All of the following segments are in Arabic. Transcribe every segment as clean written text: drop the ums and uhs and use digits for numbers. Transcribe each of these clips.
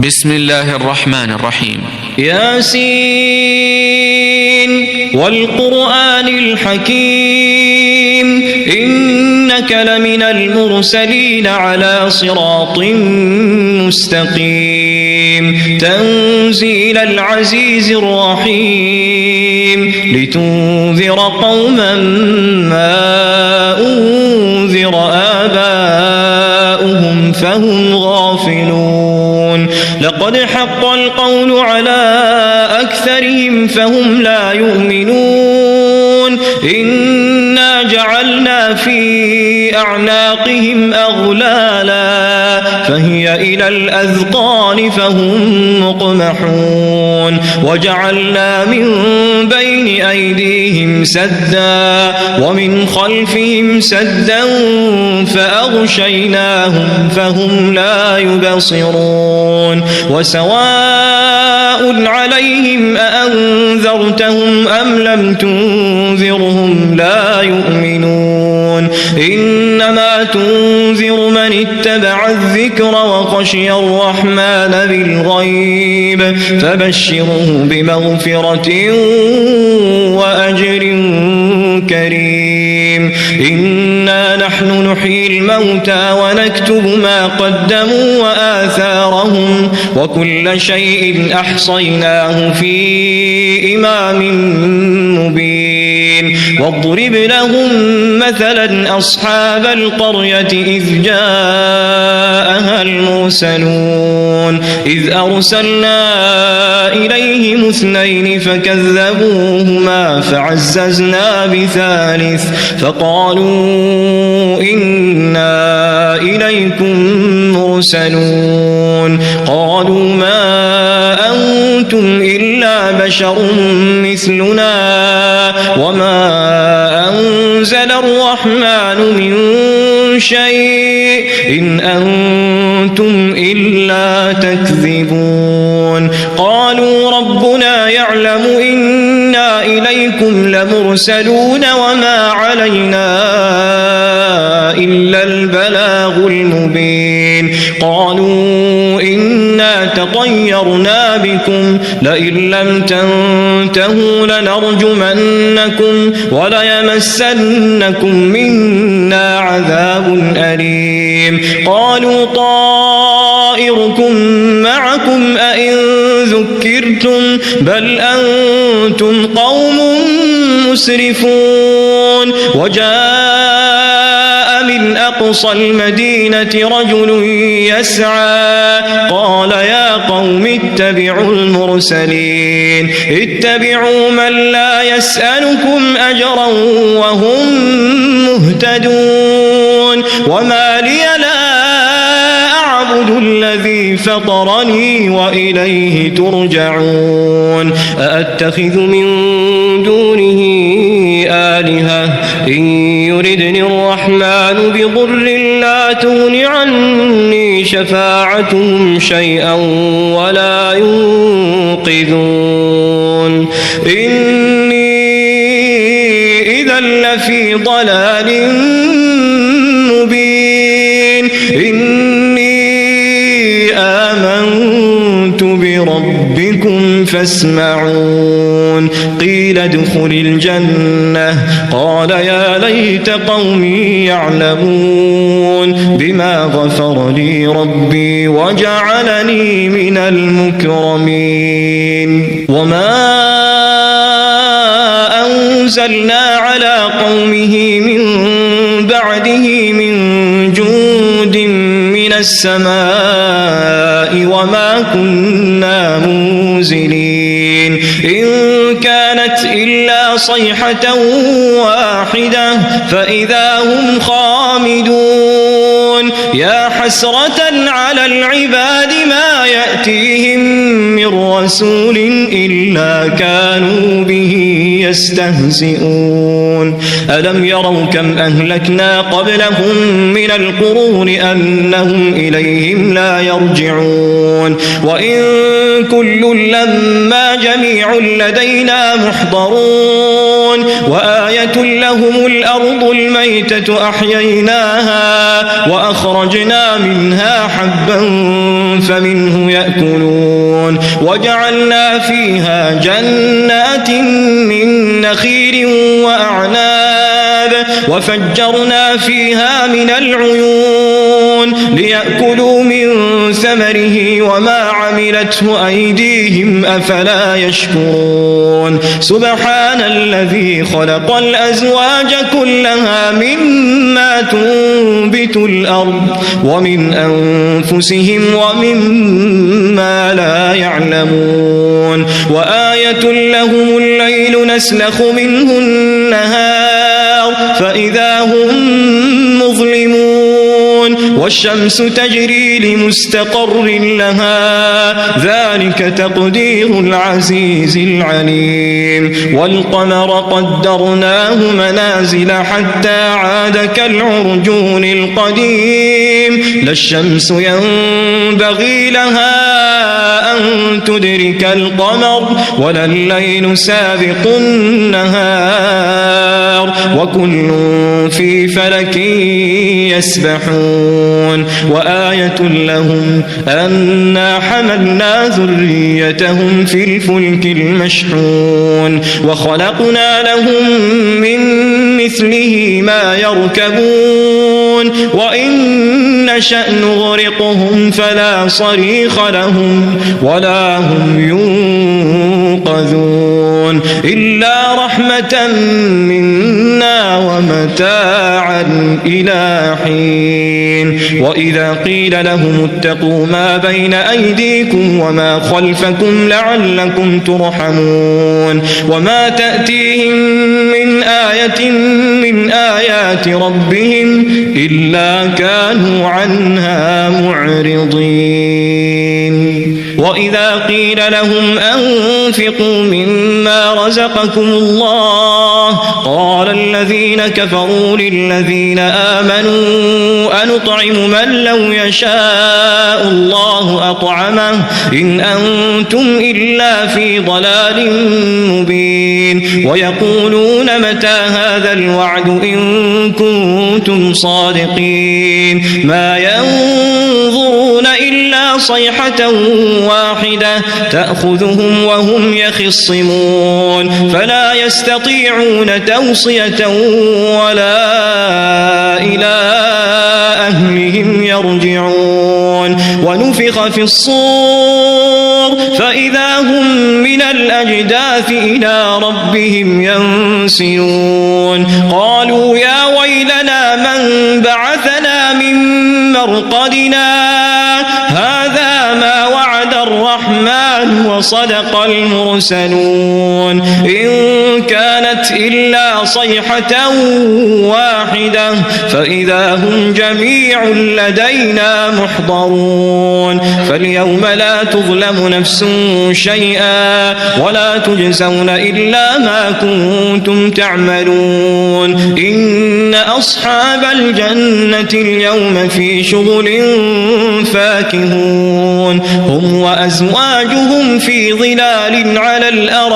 بسم الله الرحمن الرحيم. ياسين والقرآن الحكيم إنك لمن المرسلين على صراط مستقيم تنزيل العزيز الرحيم لتنذر قوما ما أنذر آباؤهم فهم غافلون لقد حق القول على أكثرهم فهم لا يؤمنون إنا جعلنا في أعناقهم أغلالا فهي إلى الأذقان فهم مقمحون وجعلنا من بين أيديهم سدا ومن خلفهم سدا فأغشيناهم فهم لا يبصرون وسواء عليهم أأنذرتهم أم لم تنذرهم لا يؤمنون إنما تنذر من اتبع الذكر وخشي الرحمن بالغيب فبشره بمغفرة وأجر كريم إنا نحن نحيي الموتى ونكتب ما قدموا وآثارهم وكل شيء أحصيناه في إمام مبين واضرب لهم مثلا أصحاب القرية إذ جاءها المرسلون إذ أرسلنا إليهم اثنين فكذبوهما فعززنا بثالث فقالوا إنا إليكم مرسلون قالوا ما أنتم إلا بشر مثلنا وما أنزل الرحمن من شيء إن أنتم إلا تكذبون قالوا ربنا يعلم إنا إليكم لمرسلون وما علينا إلا البلاغ المبين قالوا إنا تطيرنا بكم لئن لم تنتهوا لنرجمنكم وليمسنكم منا عذاب أليم قالوا طائركم معكم أئن ذكرتم بل أنتم قوم مسرفون وجاء من أقصى المدينة رجل يسعى قال يا قوم اتبعوا المرسلين اتبعوا من لا يسألكم أجرا وهم مهتدون وما لي لا أعبد الذي فطرني وإليه ترجعون أأتخذ من دونه آلهة إن يردني الرحمن بضر لا تغن عني شفاعتهم شيئا ولا ينقذون إني إذا لفي ضلال مبين إني آمنت بربكم فاسمعون قيل ادخل الجنة قال يا ليت قومي يعلمون بما غفر لي ربي وجعلني من المكرمين وما أنزلنا على قومه من بعده من جند من السماء وما كنا منزلين إن كانت إلا صيحة واحدة فإذا هم خامدون يا حسرة على العباد ما يأتيهم من رسول إلا كانوا به يستهزئون ألم يروا كم أهلكنا قبلهم من القرون أنهم إليهم لا يرجعون وإن كل لما جميع لدينا محضرون وآية لهم الأرض الميتة أحييناها وأخرجنا منها حبا فمنه يأكلون وجعلنا فيها جنات من نخيل وأعناب وفجرنا فيها من العيون ليأكلوا من ثمره وما عملته أيديهم أفلا يشكرون سبحان الذي خلق الأزواج كلها مما تنبت الأرض ومن أنفسهم ومما لا يعلمون وآية لهم الليل نسلخ منه النهار فإذا هم مظلمون والشمس تجري لمستقر لها ذلك تقدير العزيز العليم والقمر قدرناه منازل حتى عاد كالعرجون القديم لا الشمس ينبغي لها أن تدرك القمر ولا الليل سابق النهار وكل في فلك يسبحون وآية لهم أنا حملنا ذريتهم في الفلك المشحون وخلقنا لهم من مثله ما يركبون وإن نشأ نغرقهم فلا صريخ لهم ولا هم ينقذون إلا رحمة منا ومتاعا إلى حين وإذا قيل لهم اتقوا ما بين أيديكم وما خلفكم لعلكم ترحمون وما تأتيهم من آية من آيات ربهم إلا كانوا عنها معرضين وإذا قيل لهم أنفقوا مما رزقكم الله قال الذين كفروا للذين آمنوا أنطعم من لو يشاء الله أطعمه إن أنتم إلا في ضلال مبين ويقولون متى هذا الوعد إن كنتم صادقين ما ينظرون إلا صيحة واحدة تأخذهم وهم يخصمون فلا يستطيعون توصية ولا إلى أهلهم يرجعون ونفخ في الصور فإذا هم من الأجداث إلى ربهم ينسلون قالوا يا ويلنا من بعثنا من مرقدنا هذا ما وعد الرحمن وصدق المرسلون إن كانت إلا صيحة واحدة فإذا هم جميع لدينا محضرون فاليوم لا تظلم نفس شيئا ولا تجزون إلا ما كنتم تعملون إن أصحاب الجنة اليوم في شغل فاكهون هم وأزواجهم في ظلال على الأرائك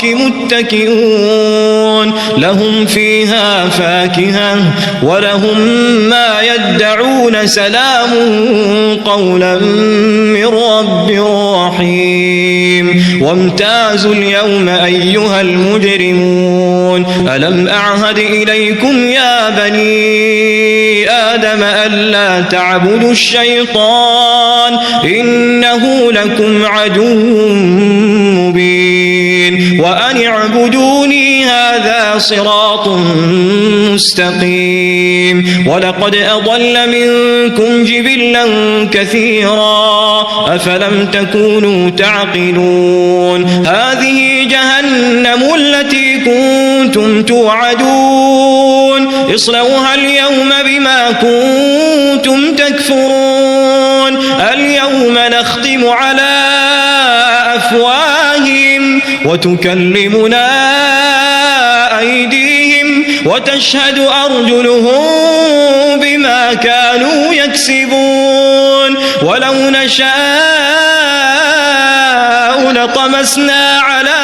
متكئون لهم فيها فاكهة ولهم ما يدعون سلام قولا من رب رحيم وامتازوا اليوم أيها المجرمون ألم أعهد إليكم يا بني آدم ألا تعبدوا الشيطان إنه لكم عدو مبين وأن اعبدوني هذا صراط مستقيم ولقد أضل منكم جبلا كثيرا أفلم تكونوا تعقلون هذه جهنم التي كنتم توعدون اصلوها اليوم بما كنتم تكفرون اليوم نختم على أفواههم وتكلمنا أيديهم وتشهد أرجلهم بما كانوا يكسبون ولو نشاء لطمسنا على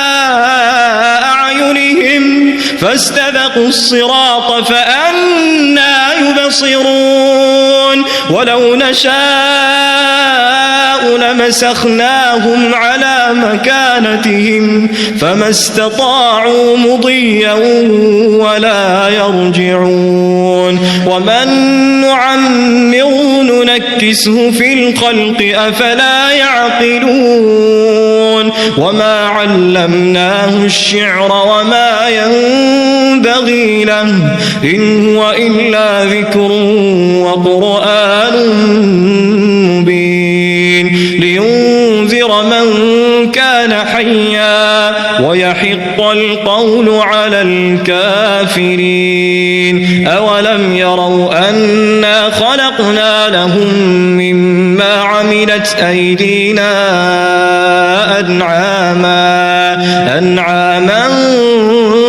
أعينهم فاستبقوا الصراط فأنى يبصرون ولو نشاء لمسخناهم على مكانتهم فما استطاعوا مضيا ولا يرجعون ومن نعمره ننكسه في الخلق أفلا يعقلون وما علمناه الشعر وما ينبغي له إن هو إلا ذكر وقرآن مبين لينذر من كان حيا ويحق القول على الكافرين أولم يروا أنا خلقنا لهم مما عملت أيدينا أنعاما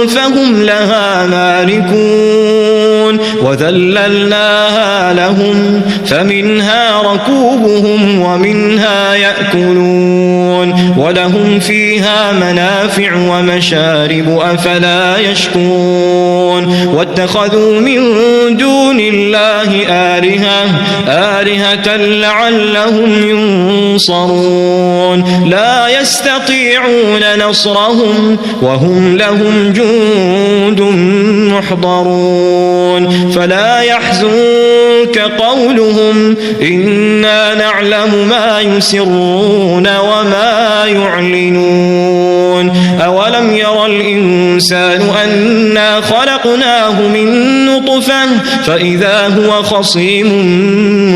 فهم لها مالكون وذللناها لهم فمنها ركوبهم ومنها يأكلون ولهم فيها منافع ومشارب أفلا يشكرون واتخذوا من دون الله آلهة لعلهم ينصرون لا يستطيعون نصرهم وهم لهم جند محضرون فلا يحزنك قولهم إنا نعلم ما يسرون وما يعلنون أولم يرى الإنسان أنا خلقناه من نطفة فإذا هو خصيم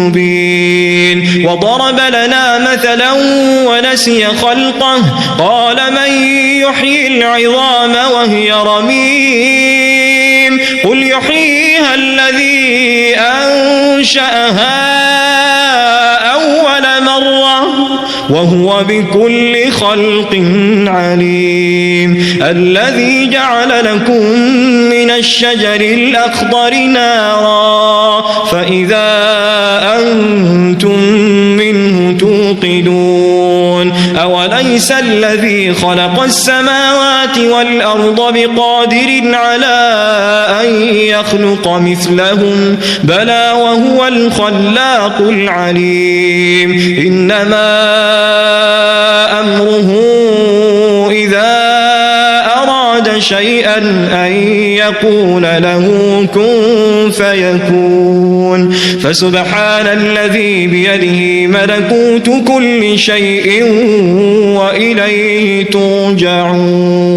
مبين وضرب لنا مثلا ونسي خلقه قال من يحيي العظام وهي رميم قل يحييها الذي أنشأها أول مرة وهو بكل خلق عليم الذي جعل لكم من الشجر الأخضر نارا فإذا أنتم منه توقدون أوليس الذي خلق السماوات والأرض بقادر على أن يخلق مثلهم بلى وهو الخلاق العليم إنما أمره إذا أراد شيئا أن يقول له كن فيكون فسبحان الذي بيده ملكوت كل شيء وإليه ترجعون.